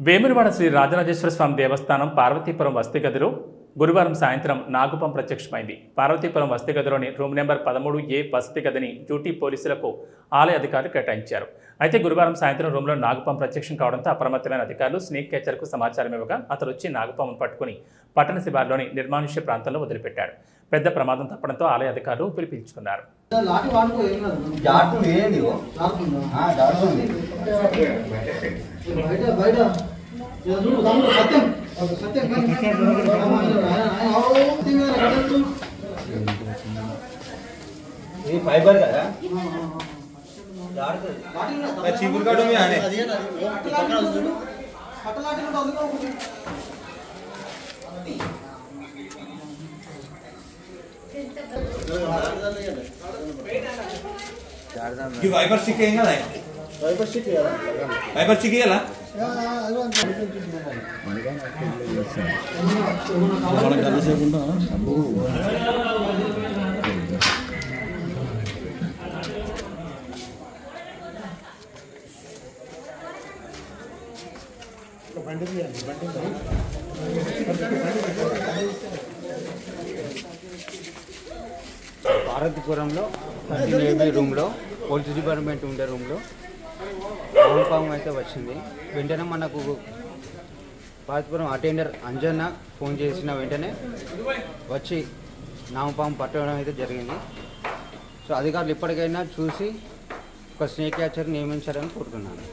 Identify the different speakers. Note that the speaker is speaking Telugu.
Speaker 1: వేములవాడ శ్రీ రాజరాజేశ్వర స్వామి దేవస్థానం పార్వతీపురం వసతి గదిలో గురువారం సాయంత్రం నాగుపాము ప్రత్యక్షమైంది. పార్వతీపురం వసతి గదిలోని రూమ్ నెంబర్ 13A వసతి గదిని డ్యూటీ పోలీసులకు ఆలయ అధికారులు కేటాయించారు. అయితే గురువారం సాయంత్రం రూమ్లో నాగుపాము ప్రత్యక్షం కావడంతో అప్రమత్తమైన అధికారులు స్నేక్ క్యాచర్కు సమాచారం ఇవ్వగా అతను వచ్చి నాగుపామును పట్టుకుని పట్టణ శివారులోని నిర్మానుష్య ప్రాంతంలో వదిలిపెట్టాడు. పెద్ద ప్రమాదం తప్పడంతో ఆలయ అధికారులు పిలిపించుకున్నారు.
Speaker 2: फाइबर का चीपुर का में आने कि वाइपर स्टिक है ना वाइपर स्टिक है वाइपर स्टिक है ला మన గంట సేపు ఉంటా అబ్బో
Speaker 3: పార్వతీపురంలో రూమ్లో పోలీస్ డిపార్ట్మెంట్ ఉండే రూమ్లో నాగుపాము అయితే వచ్చింది. వెంటనే మనకు పార్వతీపురం అటెండర్ అంజన్న ఫోన్ చేసిన వెంటనే వచ్చి నాగుపాము పట్టడం అయితే జరిగింది. సో అధికారులు ఇప్పటికైనా చూసి ఒక స్నేక్ క్యాచర్ నియమించాలని కోరుతున్నాను.